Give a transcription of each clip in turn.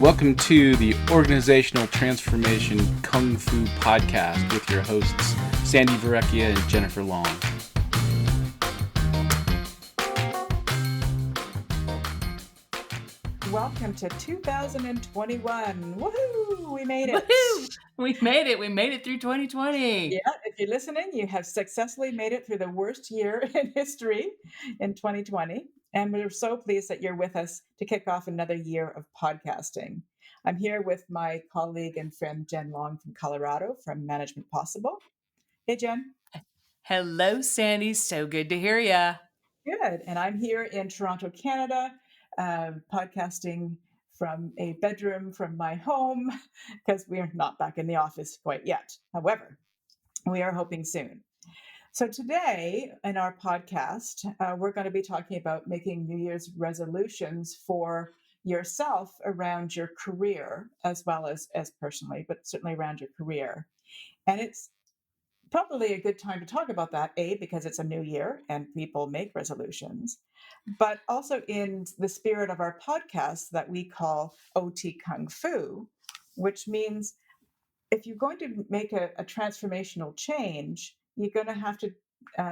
Welcome to the Organizational Transformation Kung Fu Podcast with your hosts, Sandi and Jennifer Long. Welcome to 2021. Woohoo! We made it. Woohoo! We made it. We made it through 2020. Yeah, if you're listening, you have successfully made it through the worst year in history in 2020. And we're so pleased that you're with us to kick off another year of podcasting. I'm here with my colleague and friend Jen Long from Colorado from Management Possible. Hey, Jen. Hello, Sandi. So good to hear ya. Good. And I'm here in Toronto, Canada, podcasting from a bedroom from my home because we are not back in the office quite yet. However, we are hoping soon. So today in our podcast, we're going to be talking about making New Year's resolutions for yourself around your career as well as personally, but certainly around your career. And it's probably a good time to talk about that, because it's a new year and people make resolutions, but also in the spirit of our podcast that we call OT Kung Fu, which means if you're going to make a transformational change, you're going to have to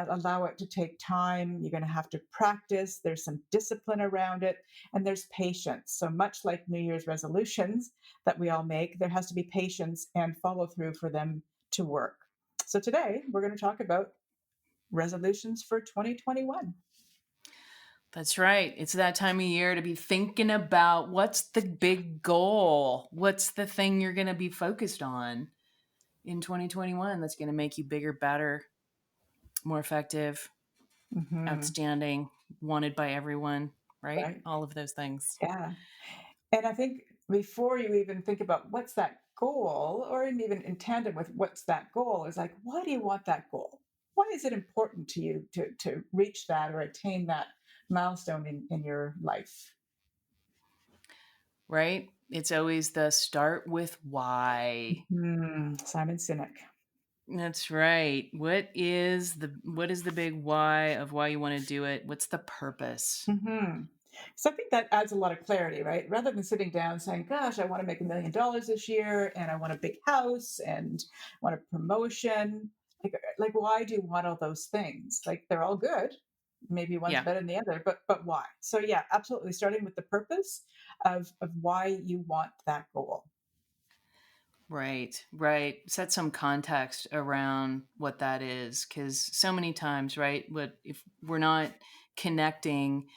allow it to take time. You're going to have to practice. There's some discipline around it, and there's patience. So much like New Year's resolutions that we all make, there has to be patience and follow through for them to work. So today we're going to talk about resolutions for 2021. That's right. It's that time of year to be thinking about what's the big goal? What's the thing you're going to be focused on in 2021 that's going to make you bigger, better, more effective, outstanding, wanted by everyone, right? All of those things. Yeah. And I think before you even think about what's that goal, or even in tandem with what's that goal, is like, why do you want that goal? Why is it important to you to reach that or attain that milestone in your life? Right? It's always the start with why. Simon Sinek. That's right. What is the big why of why you want to do it? What's the purpose? So I think that adds a lot of clarity, right? Rather than sitting down saying, gosh, I want to make $1 million this year and I want a big house and I want a promotion. Like why do you want all those things? Like they're all good. Maybe one's better than the other, but why? So yeah, absolutely. Starting with the purpose of why you want that goal. Right. Set some context around what that is, because so many times, right, if we're not connecting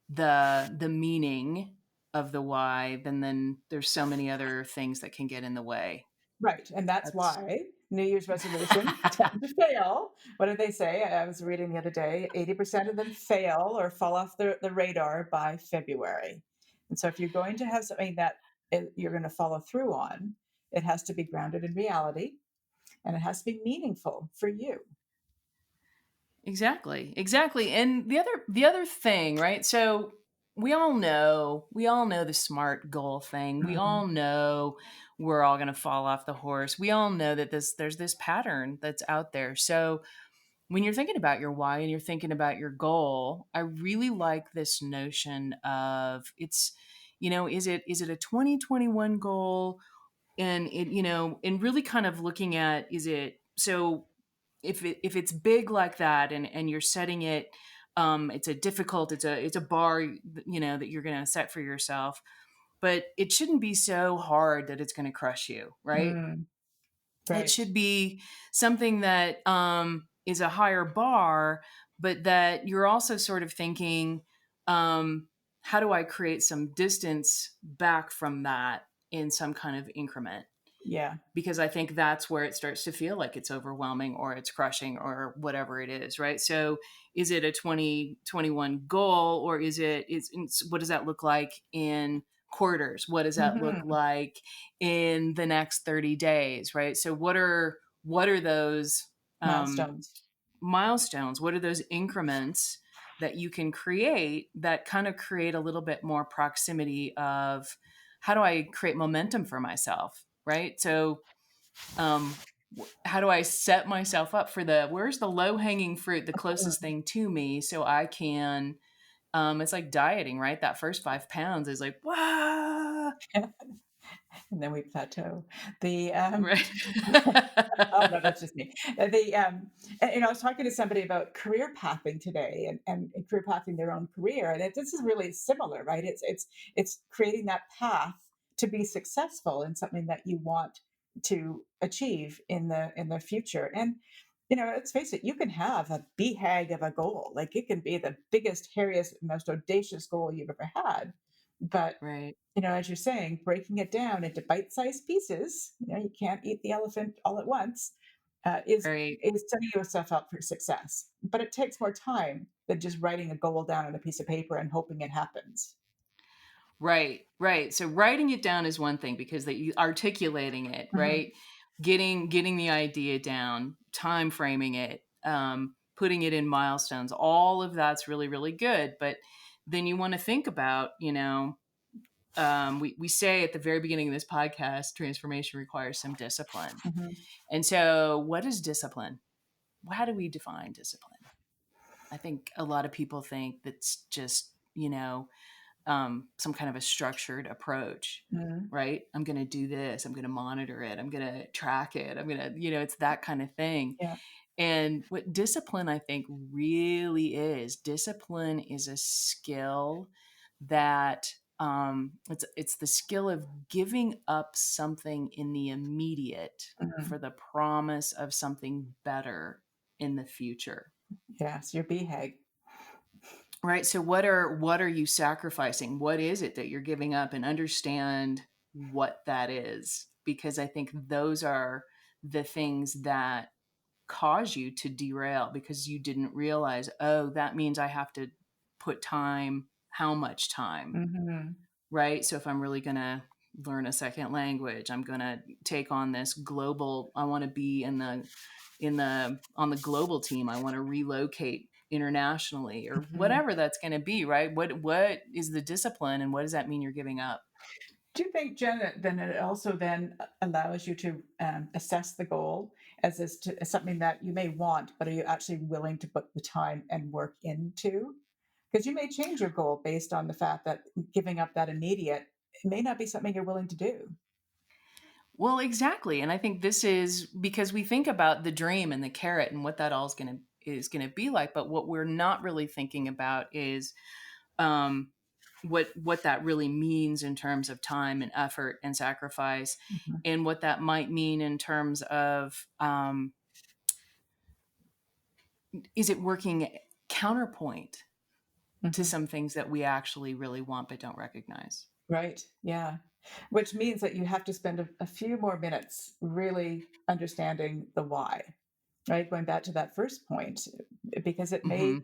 the meaning of the why, then there's so many other things that can get in the way. Right. And that's why New Year's resolutions tend to fail. What did they say? I was reading the other day, 80% of them fail or fall off the radar by February. And so if you're going to have something that you're going to follow through on, it has to be grounded in reality and it has to be meaningful for you. Exactly. And the other thing, right? So we all know the SMART goal thing. We all know we're all going to fall off the horse. We all know that there's this pattern that's out there. So when you're thinking about your why and you're thinking about your goal, I really like this notion of is it a 2021 goal? And and really kind of looking at, if it's big like that and you're setting it, it's a bar, that you're going to set for yourself, but it shouldn't be so hard that it's going to crush you. Right. It should be something that, is a higher bar, but that you're also sort of thinking, how do I create some distance back from that in some kind of increment? Yeah. Because I think that's where it starts to feel like it's overwhelming or it's crushing or whatever it is, right? So is it a 2021 goal, or what does that look like in quarters? What does that look like in the next 30 days, right? So what are those milestones? What are those increments that you can create that kind of create a little bit more proximity of how do I create momentum for myself? Right. So, how do I set myself up for where's the low hanging fruit, the closest thing to me, so I can, it's like dieting, right? That first 5 pounds is like, wow, And then we plateau. The Right. oh no, that's just me. I was talking to somebody about career pathing today, and career pathing their own career, and this is really similar, right? It's creating that path to be successful in something that you want to achieve in the future. And let's face it, you can have a BHAG of a goal, like it can be the biggest, hairiest, most audacious goal you've ever had, but Right. as you're saying, breaking it down into bite-sized pieces, you can't eat the elephant all at once, is Right. is setting yourself up for success. But it takes more time than just writing a goal down on a piece of paper and hoping it happens. Right, right. So writing it down is one thing because that you articulating it, Mhm, right? Getting the idea down, time framing it, putting it in milestones, all of that's really, really good. But then you want to think about, we say at the very beginning of this podcast, transformation requires some discipline. mhm, And so what is discipline? How do we define discipline? I think a lot of people think that's just, some kind of a structured approach, mhm. right? I'm going to do this. I'm going to monitor it. I'm going to track it. I'm going to, it's that kind of thing. Yeah. And what discipline, I think, really is discipline is a skill that it's the skill of giving up something in the immediate Mhm. for the promise of something better in the future. Yes, your BHAG. Right. So what are you sacrificing? What is it that you're giving up, and understand what that is? Because I think those are the things that cause you to derail because you didn't realize, oh, that means I have to put time, how much time, Mhm, right? So if I'm really going to learn a second language, I'm going to take on this global, I want to be on the global team, I want to relocate internationally or mhm. whatever that's going to be, right? What is the discipline and what does that mean you're giving up? Do you think, Jen, that then it also then allows you to assess the goal as something that you may want, but are you actually willing to put the time and work into? Because you may change your goal based on the fact that giving up that immediate it may not be something you're willing to do. Well, exactly. And I think this is because we think about the dream and the carrot and what that all is going to be like, but what we're not really thinking about is um what that really means in terms of time and effort and sacrifice, Mhm, and what that might mean in terms of is it working counterpoint to mhm. some things that we actually really want but don't recognize. Right. Yeah. Which means that you have to spend a few more minutes really understanding the why, right? Going back to that first point, because Hmm.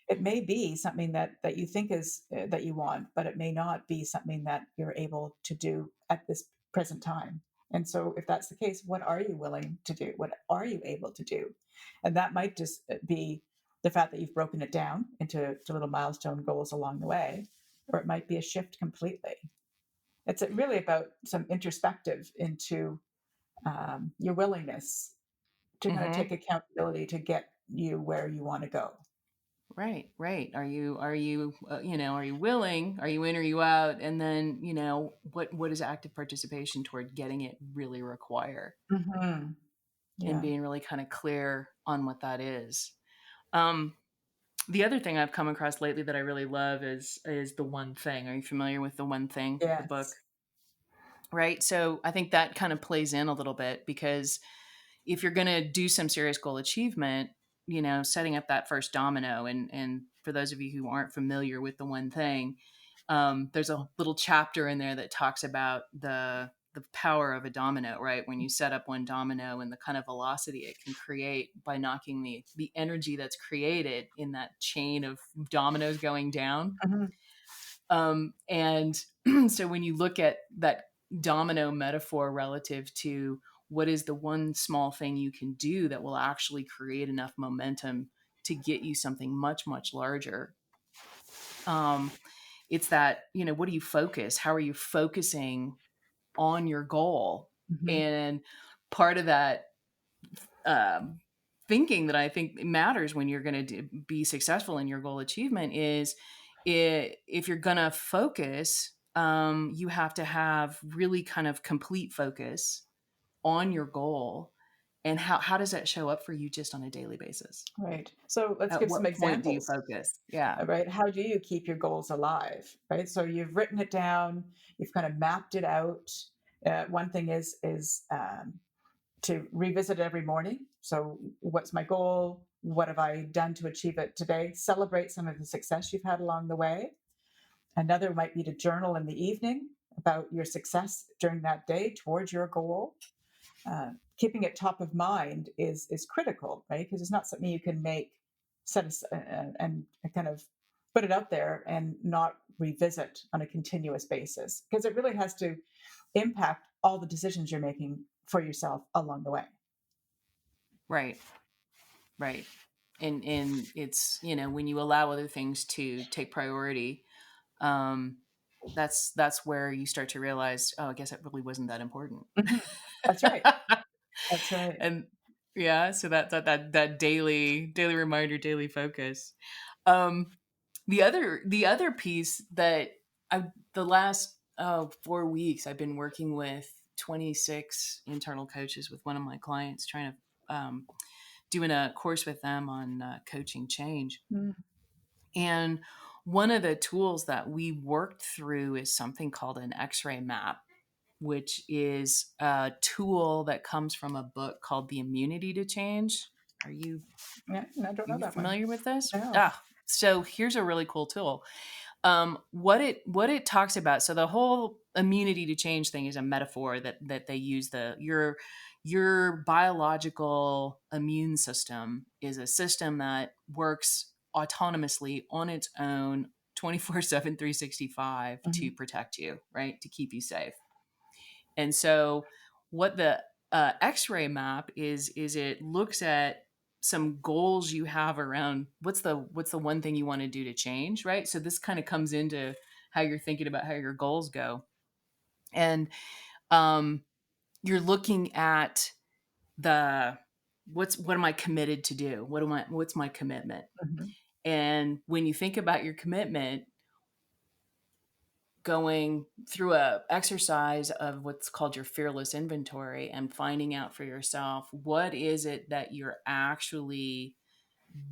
it may be something that you think is that you want, but it may not be something that you're able to do at this present time. And so, if that's the case, what are you willing to do? What are you able to do? And that might just be the fact that you've broken it down into to little milestone goals along the way, or it might be a shift completely. It's really about some introspective into your willingness to kind of Hmm. take accountability to get you where you want to go. Right, right. Are you willing? Are you in or you out? And then, what does active participation toward getting it really require? Hmm. And Yeah. being really kind of clear on what that is. Um, the other thing I've come across lately that I really love is The One Thing. Are you familiar with The One Thing, the book? Yes. Right. So I think that kind of plays in a little bit because if you're going to do some serious goal achievement, setting up that first domino, and for those of you who aren't familiar with The One Thing, there's a little chapter in there that talks about the power of a domino, right? When you set up one domino and the kind of velocity it can create by knocking the energy that's created in that chain of dominoes going down. Hmm. And so when you look at that domino metaphor relative to what is the one small thing you can do that will actually create enough momentum to get you something much, much larger. Um, it's that, what do you focus? How are you focusing on your goal? Hmm. And part of that um, thinking that I think matters when you're going to be successful in your goal achievement is if you're going to focus you have to have really kind of complete focus on your goal. And how does that show up for you just on a daily basis? Right. So let's At give some what point do you examples. focus? Yeah. Right? How do you keep your goals alive? Right. So you've written it down, you've kind of mapped it out. One thing is to revisit it every morning. So what's my goal? What have I done to achieve it today? Celebrate some of the success you've had along the way. Another might be to journal in the evening about your success during that day towards your goal. Keeping it top of mind is critical, right? Because it's not something you can make and kind of put it out there and not revisit on a continuous basis, because it really has to impact all the decisions you're making for yourself along the way. Right. Right. And it's, when you allow other things to take priority, um, that's where you start to realize, oh, I guess it really wasn't that important. Mhm. That's right. That's right. And yeah, so that daily reminder, daily focus. Um, the other piece that the last 4 weeks I've been working with 26 internal coaches with one of my clients, trying to doing a course with them on coaching change. Mm. And one of the tools that we worked through is something called an X-ray map, which is a tool that comes from a book called The Immunity to Change. Are you Yeah, I don't know that one. familiar with this? No. So here's a really cool tool. What it talks about. So the whole immunity to change thing is a metaphor that they use. Your biological immune system is a system that works autonomously on its own 24/7, 365 to Mhm. protect you, right? To keep you safe. And so what the X-ray map is it looks at some goals you have around what's the one thing you want to do to change, right? So this kind of comes into how you're thinking about how your goals go. And um, you're looking at the what am I committed to do? What's my commitment? Mhm. And when you think about your commitment, going through a exercise of what's called your fearless inventory and finding out for yourself, what is it that you're actually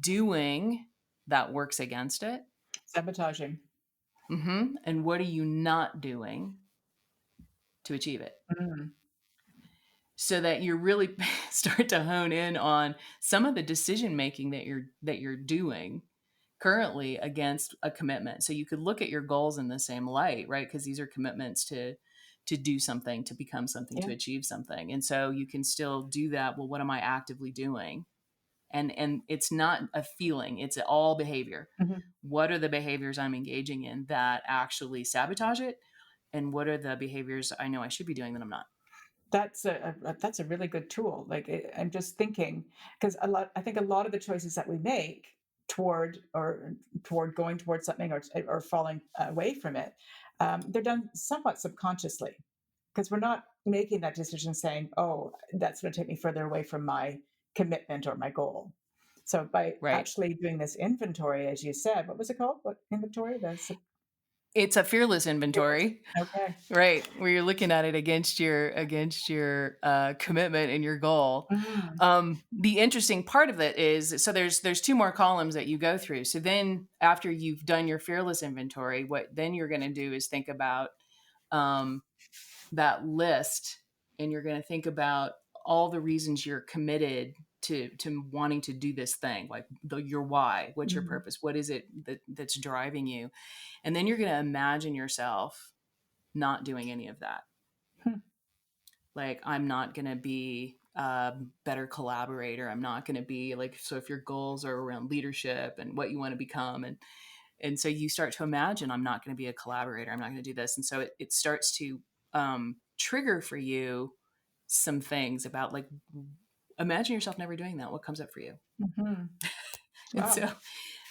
doing that works against it? Sabotaging. And what are you not doing to achieve it? Mm. So that you really start to hone in on some of the decision making that you're doing currently against a commitment. So you could look at your goals in the same light, right? Because these are commitments to do something, to become something, Yeah. to achieve something. And so you can still do that. Well, what am I actively doing? And it's not a feeling, it's all behavior. Mhm. What are the behaviors I'm engaging in that actually sabotage it? And what are the behaviors I know I should be doing that I'm not? That's a really good tool. I'm just thinking, because I think a lot of the choices that we make toward going towards something, or falling away from it, they're done somewhat subconsciously, because we're not making that decision saying, "Oh, that's going to take me further away from my commitment or my goal." So by Right. actually doing this inventory, as you said, what was it called? What inventory? It's a fearless Fearless. inventory. Okay. Right, where you're looking at it against your commitment and your goal. Mm. The interesting part of it is, so there's two more columns that you go through. So then after you've done your fearless inventory, what then you're going to do is think about um, that list, and you're going to think about all the reasons you're committed to wanting to do this thing, like your why, what's your Mm. purpose, what is it that's driving you, and then you're going to imagine yourself not doing any of that. Hmm. Like, I'm not going to be a better collaborator. I'm not going to be like, so if your goals are around leadership and what you want to become, and so you start to imagine, I'm not going to be a collaborator. I'm not going to do this. And so it starts to trigger for you some things about, like, imagine yourself never doing that. What comes up for you? Mhm. And Wow. so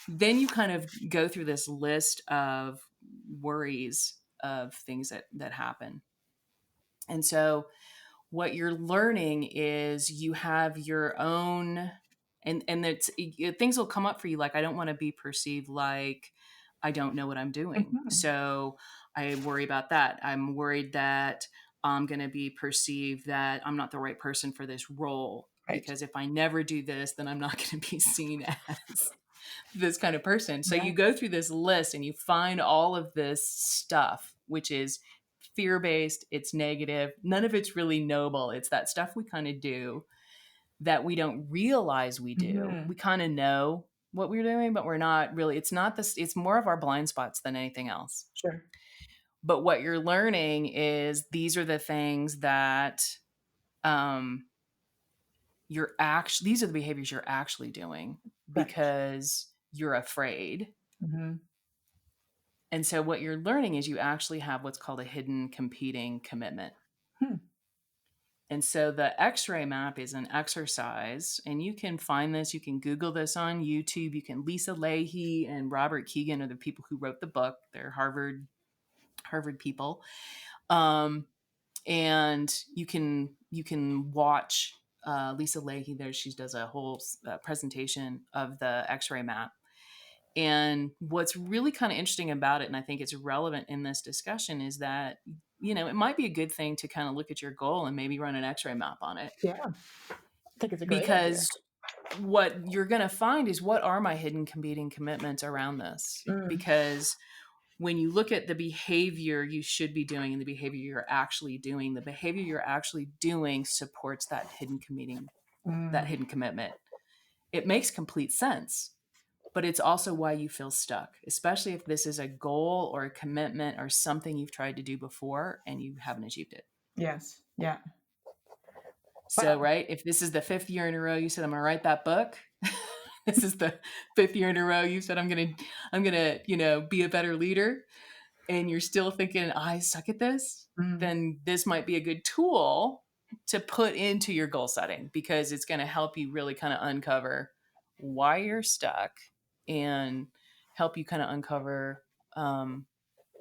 then you kind of go through this list of worries of things that happen. And so what you're learning is you have your own, and things will come up for you, like, I don't want to be perceived like I don't know what I'm doing. Mhm. So I worry about that. I'm worried that I'm going to be perceived that I'm not the right person for this role, Right. because if I never do this, then I'm not going to be seen as this kind of person. So Yeah. you go through this list and you find all of this stuff, which is fear based, it's negative, none of it's really noble. It's that stuff we kind of do that we don't realize we do. Mhm. We kind of know what we're doing, but we're not really, it's not this, it's more of our blind spots than anything else. Sure. But what you're learning is these are the things that um, these are the behaviors you're actually doing Right. because you're afraid. Mhm. And so what you're learning is you actually have what's called a hidden competing commitment. Hmm. And so the X-ray map is an exercise, and you can find this. You can Google this on YouTube. You can. Lisa Leahy and Robert Keegan are the people who wrote the book. They're Harvard people, and you can watch Lisa Leahy there. She does a whole presentation of the X-ray map. And what's really kind of interesting about it, and I think it's relevant in this discussion, is that it might be a good thing to kind of look at your goal and maybe run an X-ray map on it, Yeah. I think it's a great idea. because what you're going to find is, what are my hidden competing commitments around this? Mm. Because when you look at the behavior you should be doing and the behavior you're actually doing, the behavior you're actually doing supports that hidden Mm. commitment. It makes complete sense, but it's also why you feel stuck, especially if this is a goal or a commitment or something you've tried to do before and you haven't achieved it. Yes. Yeah. So, Well. right, if this is the 5th year in a row you said I'm gonna write that book, this is the 5th year in a row you said I'm gonna be a better leader, and you're still thinking I suck at this, Mm. then this might be a good tool to put into your goal setting, because it's going to help you really kind of uncover why you're stuck, and help you kind of uncover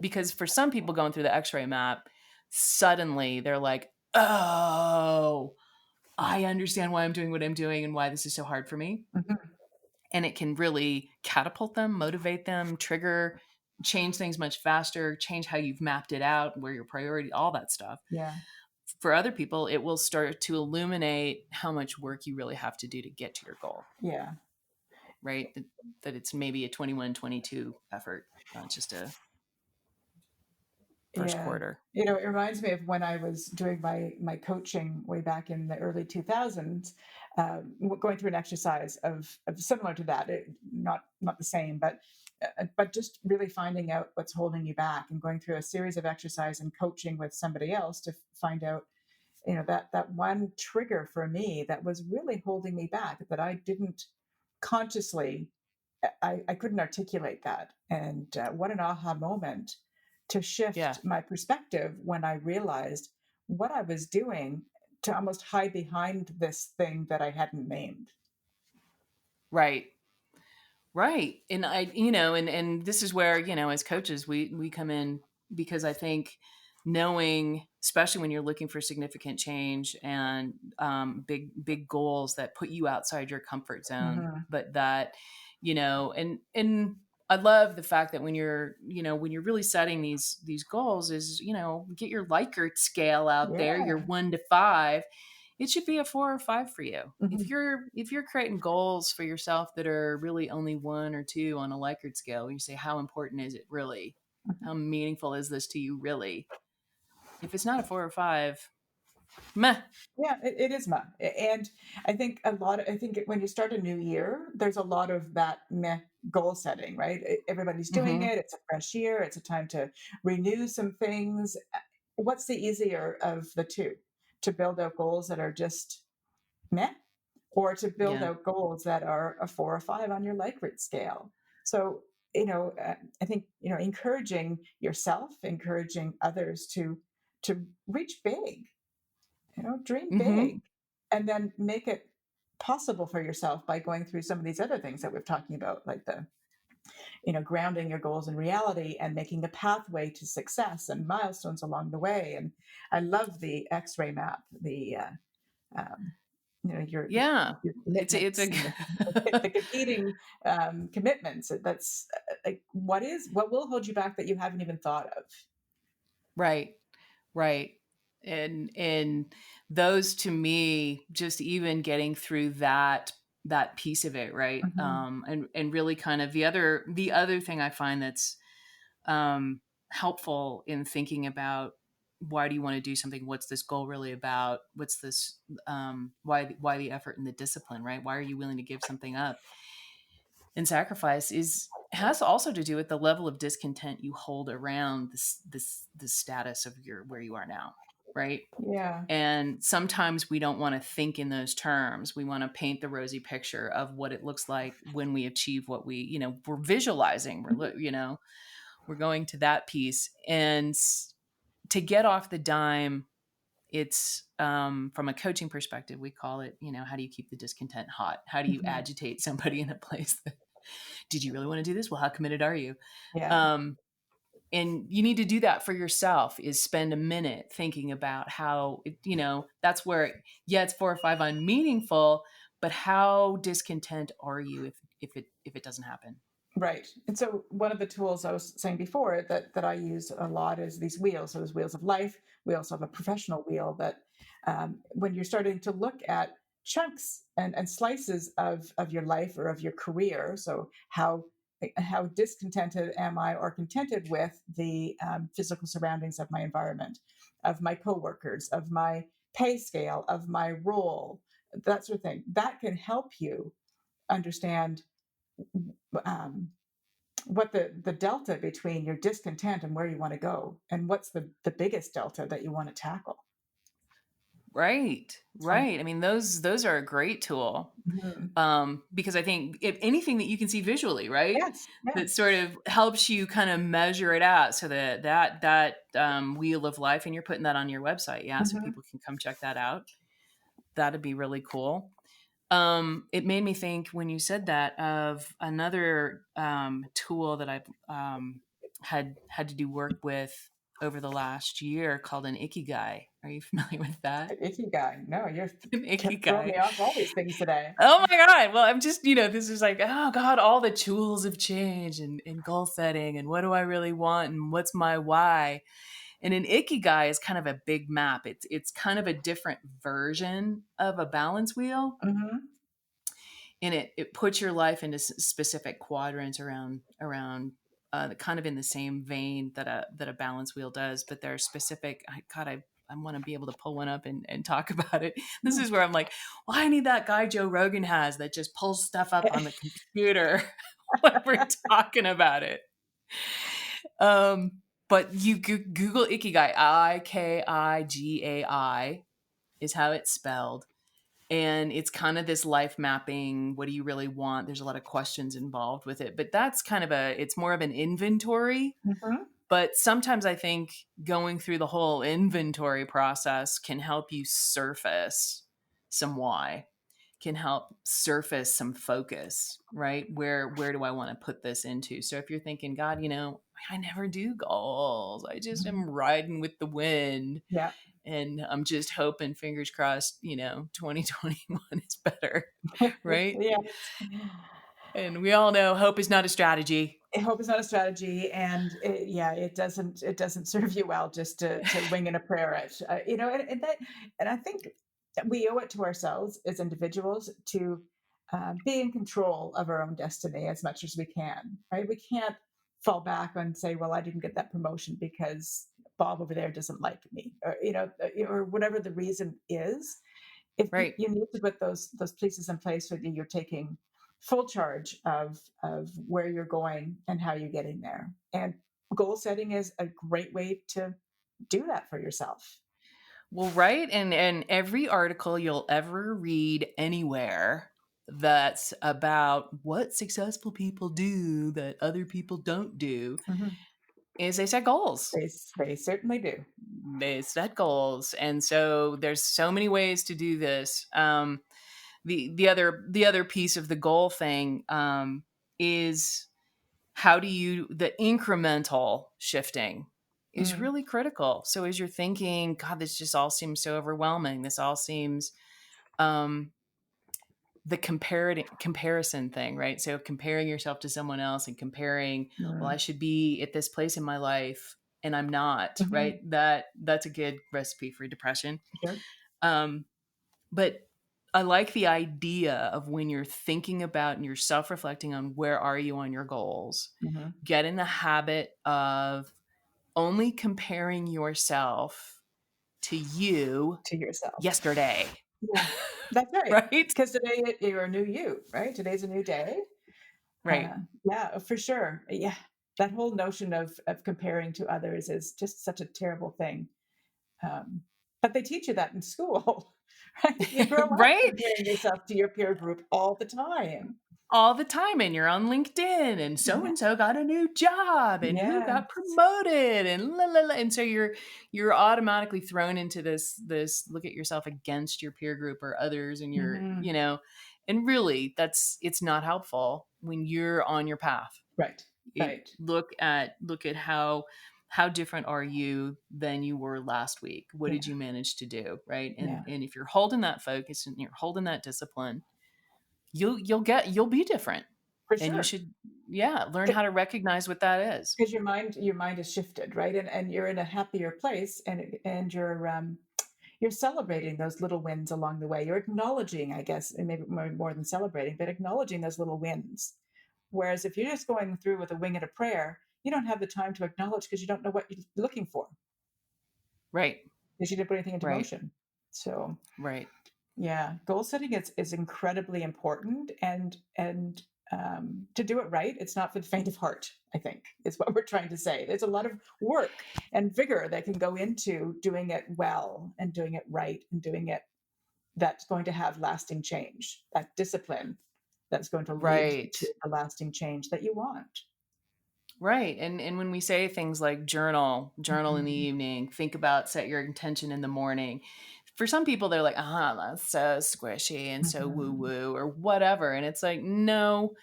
because for some people going through the X-ray map, suddenly they're like, oh, I understand why I'm doing what I'm doing and why this is so hard for me. Mhm. And it can really catapult them, motivate them, change things much faster, change how you've mapped it out, where your priority, all that stuff. Yeah. For other people, it will start to illuminate how much work you really have to do to get to your goal, Yeah. right? That it's maybe a 21, 22 effort, not just a first Yeah. quarter. It reminds me of when I was doing my coaching way back in the early 2000s, going through an exercise of similar to that, not the same, but just really finding out what's holding you back, and going through a series of exercise and coaching with somebody else to find out, that one trigger for me that was really holding me back, that I didn't consciously, I couldn't articulate that. And what an aha moment to Yeah, shift my perspective when I realized what I was doing to almost hide behind this thing that I hadn't named. right. Right. And and this is where, as coaches, we come in, because I think knowing, especially when you're looking for significant change and big goals that put you outside your comfort zone, Hmm. but that, and I love the fact that when you're really setting these goals is, get your Likert scale out there, your Yeah. 1 to 5. It should be a 4 or 5 for you. Hmm. If you're creating goals for yourself that are really only 1 or 2 on a Likert scale, you say, how important is it really? How meaningful is this to you really? If it's not a 4 or 5, meh. Yeah, it is meh. And I think when you start a new year, there's a lot of that meh goal setting, right? Everybody's doing Mm-hmm. it. It's a fresh year. It's a time to renew some things. What's the easier of the two? To build out goals that are just meh, or to build Yeah. out goals that are a 4 or 5 on your Likert scale? So, I think, encouraging yourself, encouraging others to reach big, dream Mm-hmm. big, and then make it possible for yourself by going through some of these other things that we're talking about, like the, grounding your goals in reality and making a pathway to success and milestones along the way. And I love the X-ray map, the Yeah. your It's commitments a and the competing commitments. That's like, what will hold you back that you haven't even thought of? right. Right. And those to me, just even getting through that piece of it, right? Hmm. And really kind of the other thing I find that's helpful in thinking about why do you want to do something? What's this goal really about? What's this why the effort and the discipline, right? Why are you willing to give something up and sacrifice is has also to do with the level of discontent you hold around this status of your where you are now, right? Yeah. And sometimes we don't want to think in those terms. We want to paint the rosy picture of what it looks like when we achieve what we're visualizing. We're going to that piece. And to get off the dime, it's from a coaching perspective, we call it, how do you keep the discontent hot? How do you Hmm. agitate somebody in a place that, did you really want to do this? Well, how committed are you? Yeah. Um, and you need to do that for yourself is spend a minute thinking about how that's where it's 4 or 5 unmeaningful, but how discontent are you if it doesn't happen? Right. And so one of the tools I was saying before that I use a lot is these wheels. So there's wheels of life. We also have a professional wheel that when you're starting to look at chunks and slices of your life or of your career, so how discontented am I or contented with the physical surroundings of my environment, of my coworkers, of my pay scale, of my role, that sort of thing. That can help you understand um, what the delta between your discontent and where you want to go, and what's the biggest delta that you want to tackle. Right, So, right. I mean, those are a great tool. mhm. Because I think if anything that you can see visually, right, Yes, yeah. that sort of helps you kind of measure it out, so that wheel of life, and you're putting that on your website, yeah, so Hmm. people can come check that out. That'd be really cool. It made me think when you said that of another tool that I've had to do work with over the last year called an ikigai. Are you familiar with that? Ikigai. No, you're An kept throwing ikigai. me off all these things today. Oh my God. Well, I'm just, this is like, oh God, all the tools of change and goal setting and what do I really want and what's my why. And an ikigai is kind of a big map. It's kind of a different version of a balance wheel. Hmm. And it puts your life into specific quadrants around kind of in the same vein that a balance wheel does, but there are specific. I want to be able to pull one up and talk about it. This is where I'm like, well, I need that guy Joe Rogan has that just pulls stuff up on the computer when we're talking about it. Um, but you Google Ikigai, Ikigai is how it's spelled, and it's kind of this life mapping. What do you really want? There's a lot of questions involved with it, but that's kind of it's more of an inventory. Hmm. But sometimes I think going through the whole inventory process can help you surface some why, can help surface some focus, right? Where do I want to put this into? So if you're thinking, God, I never do goals. I just am riding with the wind, Yeah. and I'm just hoping, fingers crossed, 2021 is better, right? Yes. And we all know hope is not a strategy. Hope is not a strategy, and yeah, it doesn't serve you well just to wing in a prayer it. And I think that we owe it to ourselves as individuals to be in control of our own destiny as much as we can. Right? We can't fall back and say, "Well, I didn't get that promotion because Bob over there doesn't like me," or whatever the reason is. If you, Right. you need to put those pieces in place so that you're taking full charge of where you're going and how you're getting there. And goal setting is a great way to do that for yourself. Well, right. And every article you'll ever read anywhere that's about what successful people do that other people don't do Mhm. is they set goals. They certainly do. They set goals. And so there's so many ways to do this. The other piece of the goal thing is how do you the incremental shifting is Mm. really critical. So as you're thinking, God, this just all seems so overwhelming, this all seems um, the comparison thing, right? So comparing yourself to someone else and comparing, well, I should be at this place in my life and I'm not, Mm-hmm. right? That's a good recipe for depression. Sure. But I like the idea of when you're thinking about and you're self-reflecting on where are you on your goals, Mm-hmm. get in the habit of only comparing yourself to you To yourself. yesterday. Yeah, that's right. Right? Because today you're a new you, right? Today's a new day. Right. Yeah, for sure. Yeah, that whole notion of comparing to others is just such a terrible thing. Um, but they teach you that in school, right? You grow up Right? comparing yourself to your peer group all the time. All the time, and you're on LinkedIn and Yeah. so got a new job and who got Yes. promoted and la, la, la. And so you're automatically thrown into this look at yourself against your peer group or others, and you're, Hmm. and really it's not helpful when you're on your path. Right. Right. Look at how different are you than you were last week. What Yeah. did you manage to do, right? Yeah. And if you're holding that focus and you're holding that discipline, you'll be different, For and you sure. should learn how to recognize what that is. Because your mind is shifted, right? And you're in a happier place, and you're celebrating those little wins along the way. You're acknowledging, I guess, and maybe more than celebrating, but acknowledging those little wins. Whereas if you're just going through with a wing and a prayer, you don't have the time to acknowledge because you don't know what you're looking for Right. because you didn't put anything into Right. motion. So Right. yeah, goal setting is incredibly important, and to do it right, it's not for the faint of heart. I think is what we're trying to say. There's a lot of work and vigor that can go into doing it well and doing it right and doing it that's going to have lasting change. That discipline that's going to lead Right. to the lasting change that you want. Right. And when we say things like journal in the Mhm. evening, think about, set your intention in the morning. For some people, they're like, that's so squishy and so woo Mhm. woo or whatever. And it's like, no,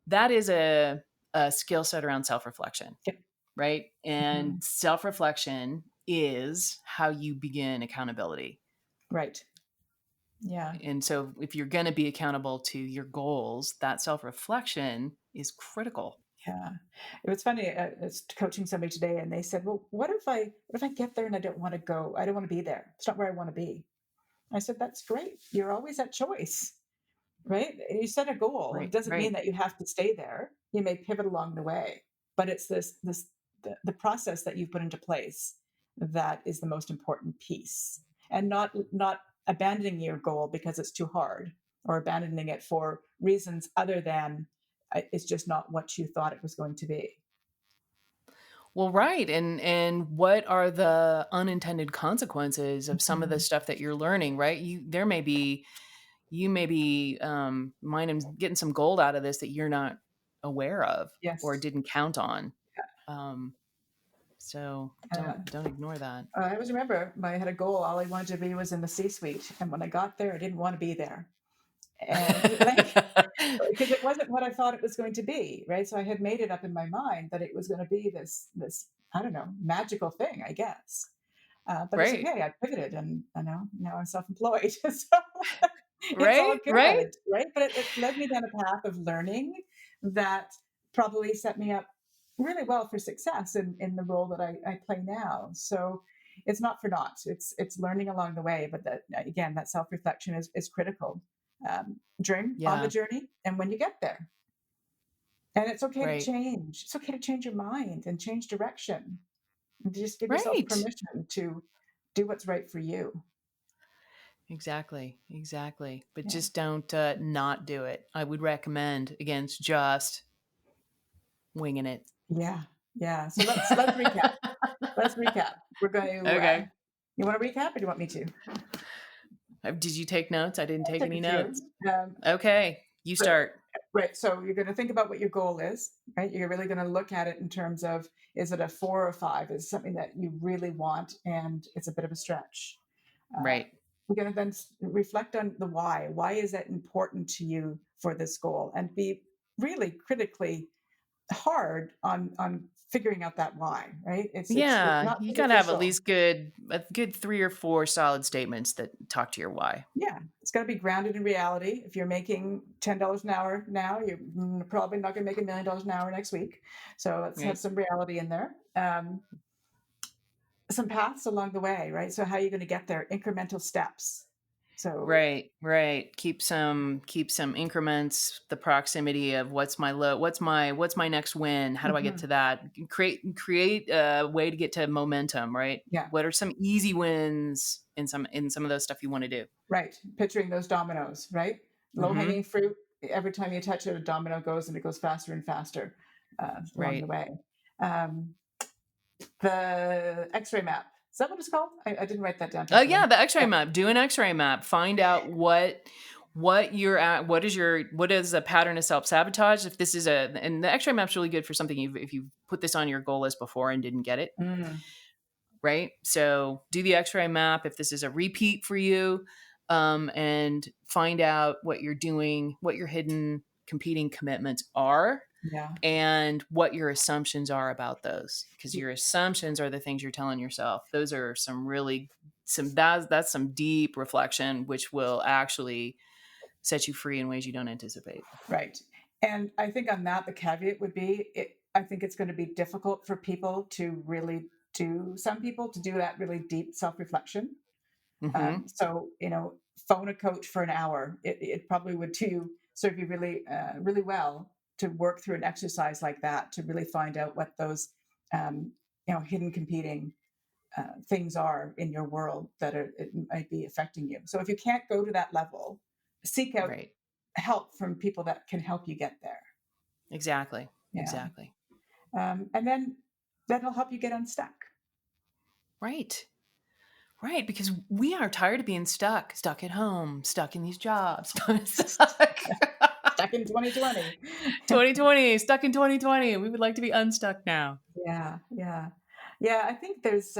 that is a skill set around self reflection, Yep. right? And Mhm. self reflection is how you begin accountability. Right. Yeah. And so if you're going to be accountable to your goals, that self reflection is critical. Yeah. It was funny. I was coaching somebody today, and they said, "Well, what if I get there and I don't want to go? I don't want to be there. It's not where I want to be." I said, "That's great. You're always at choice, right? You set a goal. It Right. doesn't mean Right. that you have to stay there. You may pivot along the way, but it's the process that you've put into place that is the most important piece, and not abandoning your goal because it's too hard or abandoning it for reasons other than it's just not what you thought it was going to be." Well, right. And what are the unintended consequences of some of the Mhm. stuff that you're learning, right? You may be mining, getting some gold out of this that you're not aware of or Yes. didn't count on. Um, so Uh, don't ignore that. I always remember I had a goal. All I wanted to be was in the C-suite, and when I got there, I didn't want to be there, and like because it wasn't what I thought it was going to be, right? So I had made it up in my mind that it was going to be this I don't know magical thing, I guess. But it's Right. okay. I pivoted, and I know now I'm self-employed, so it's all Right. Right. good, right? But it led me down a path of learning that probably set me up really well for success in the role that I play now. So it's not for naught. It's learning along the way, but that again, that self-reflection is critical during on the Yeah. journey and when you get there. And it's okay to Right. change. It's okay to change your mind and change direction. And just give yourself Right. permission to do what's right for you. Exactly. Exactly. But Yeah. just don't not do it. I would recommend against just winging it. Yeah. Yeah. So let's recap. Let's recap. We're going to Okay. you want to recap or do you want me to? Did you take notes? I didn't I'll take take a any few. notes. Okay. You But start. right. So you're going to think about what your goal is, right? You're really going to look at it in terms of is it a 4 or 5? Is it something that you really want and it's a bit of a stretch? Uh, Right. we're going to then reflect on the why. Why is that important to you for this goal? And be really critically hard on figuring out that why, right? It's Yeah, not you got to have at superficial. least a good 3 or 4 solid statements that talk to your why. Yeah, it's got to be grounded in reality. If you're making $10 an hour now, you're probably not going to make $1 million an hour next week. So let's have Right. some reality in there. Some paths along the way, right? So how are you going to get there? Incremental steps. So Right. Keep some increments, the proximity of what's my next win? How do I get to that? Create a way to get to momentum, right? Yeah. What are some easy wins in some of those stuff you want to do? Right. Picturing those dominoes, right? Low hanging fruit. Every time you touch it, a domino goes and it goes faster and faster along the way. The X-ray map. Is that what it's called? I didn't write that down. Yeah, the X-ray map. Do an X-ray map. Find out what you're at. What is a pattern of self-sabotage? If this is and the X-ray map's really good for something if you put this on your goal list before and didn't get it. Right? So do the X-ray map if this is a repeat for you, and find out what you're doing, what your hidden competing commitments are. Yeah. And what your assumptions are about those, because your assumptions are the things you're telling yourself. Those are that's some deep reflection, which will actually set you free in ways you don't anticipate. Right. And I think on that, the caveat would be, I think it's going to be difficult for people to really some people to do that really deep self-reflection. So, phone a coach for an hour. It probably would serve you really, really well to work through an exercise like that, to really find out what those, hidden competing things are in your world that it might be affecting you. So if you can't go to that level, seek out help from people that can help you get there. Exactly. Yeah. Exactly. And then that'll help you get unstuck. Right. Because we are tired of being stuck at home, stuck in these jobs, Stuck in 2020. 2020, stuck in 2020. We would like to be unstuck now. Yeah. I think there's,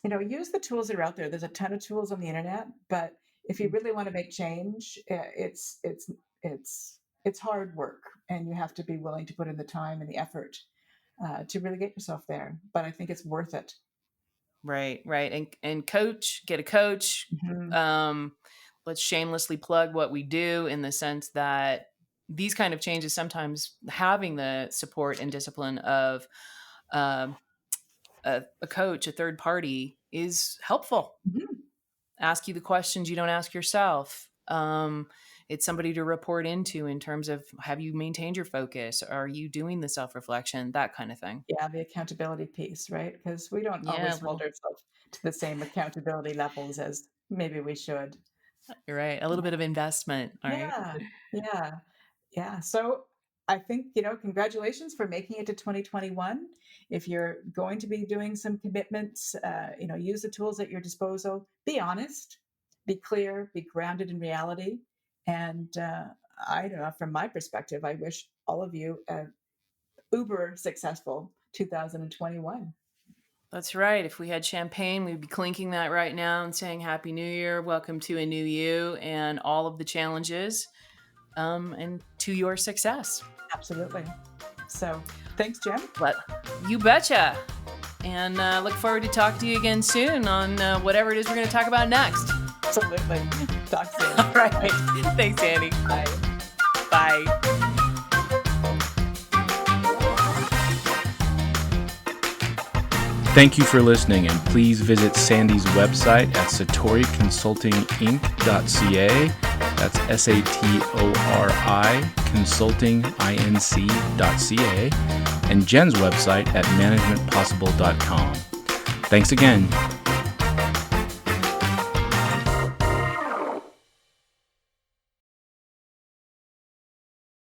use the tools that are out there. There's a ton of tools on the internet, but if you really want to make change, it's hard work, and you have to be willing to put in the time and the effort to really get yourself there. But I think it's worth it. Right. And get a coach. Let's shamelessly plug what we do, in the sense that these kind of changes, sometimes having the support and discipline of a coach, a third party, is helpful. Ask you the questions you don't ask yourself. It's somebody to report into in terms of, have you maintained your focus? Are you doing the self-reflection? That kind of thing. Yeah, the accountability piece, right? Because we don't always hold ourselves to the same accountability levels as maybe we should. You're right. A little bit of investment. All right. Yeah. So I think, congratulations for making it to 2021. If you're going to be doing some commitments, use the tools at your disposal. Be honest, be clear, be grounded in reality. And I don't know, from my perspective, I wish all of you a uber successful 2021. That's right. If we had champagne, we'd be clinking that right now and saying Happy New Year, welcome to a new you, and all of the challenges, and to your success. Absolutely. So thanks, Jen. You betcha. And look forward to talking to you again soon on whatever it is we're going to talk about next. Absolutely. Talk soon. All right. Thanks, Andy. Bye. Thank you for listening, and please visit Sandi's website at satoriconsultinginc.ca. That's SATORI consultinginc.ca, and Jen's website at managementpossible.com. Thanks again.